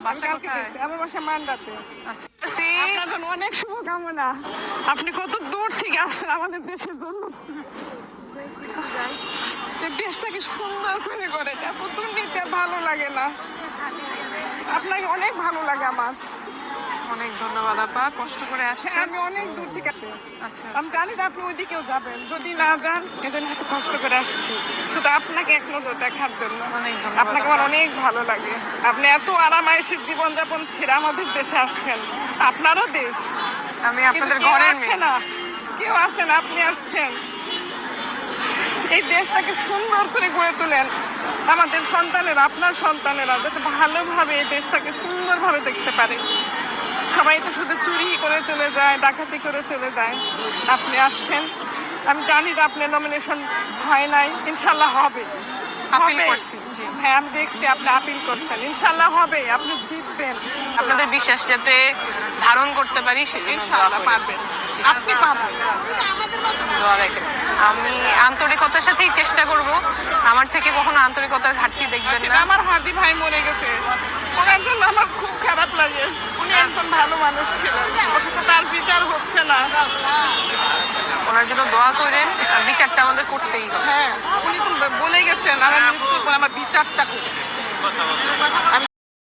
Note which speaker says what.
Speaker 1: আমি কালকে দেখছি, আমার বাসা মান্ডাতে।
Speaker 2: আচ্ছা
Speaker 1: আপনার জন্য অনেক শুভকামনা। আপনি কত দূর থেকে আসছেন আমাদের দেশের জন্য। এই দেশটাকে সুন্দর করে করেন, এত দুর্নীতি আর ভালো লাগে না। আপনাকে অনেক ভালো লাগে আমার।
Speaker 2: অনেক ধন্যবাদ আপা, কষ্ট করে
Speaker 1: হ্যাঁ,
Speaker 2: আসছেন।
Speaker 1: আমি অনেক দূর থেকে
Speaker 2: আচ্ছা
Speaker 1: আমি জানি যে আপনি ওইদিকেও যাবেন, যদি না যান এজন্য এত কষ্ট করে আসছি শুধু আপনাকে এক নজর দেখার জন্য।
Speaker 2: অনেক ধন্যবাদ
Speaker 1: আপনাকে আমার অনেক ভালো লাগে। আপনি এত আরামায়েশের জীবনযাপন ছেড়ে আমাদের দেশে আসছেন, আপনারও দেশ,
Speaker 2: আমি
Speaker 1: কিন্তু
Speaker 2: আপনাদের
Speaker 1: কেউ
Speaker 2: ঘরে
Speaker 1: আসে না, কেউ আসে না, আপনি আসছেন। এই দেশটাকে সুন্দর করে গড়ে তোলেন, আমাদের সন্তানেরা, আপনার সন্তানেরা যাতে ভালোভাবে এই দেশটাকে সুন্দরভাবে দেখতে পারে। সবাই তো শুধু চুরি করে চলে যায়, ডাকাতি করে চলে যায়। আপনি আসছেন, আমি জানি যে আপনার নমিনেশন হয় নাই, ইনশাল্লাহ হবে।
Speaker 2: আপিল
Speaker 1: হবে।
Speaker 2: করছি, জি।
Speaker 1: হ্যাঁ, আমি দেখছি আপনি আপিল করছেন, ইনশাল্লাহ হবে, আপনি জিতবেন।
Speaker 2: আপনাদের বিশ্বাস যাতে ধারণ করতে পারি সেজন্য দোয়া
Speaker 1: ইনশাল্লাহ
Speaker 2: করি।
Speaker 1: পারবেন, আপনি পারবেন।
Speaker 2: দোয়া রাখেন। আমি আন্তরিকতার সাথেই চেষ্টা করব, আমার থেকে কখনো আন্তরিকতার ঘাটতি দেখবেন
Speaker 1: সেটা
Speaker 2: না।
Speaker 1: আমার হাদি ভাই মরে গেছে, ওনার জন্য আমার খুব খারাপ লাগে। উনি একজন ভালো মানুষ ছিলেন, অথচ তার বিচার হচ্ছে না।
Speaker 2: ওনার জন্য দোয়া করেন, আর বিচারটা আমাদের করতেই হবে।
Speaker 1: হ্যাঁ, উনি তো বলে গেছেন আমার মৃত্যুর পর আমার বিচারটা করুন।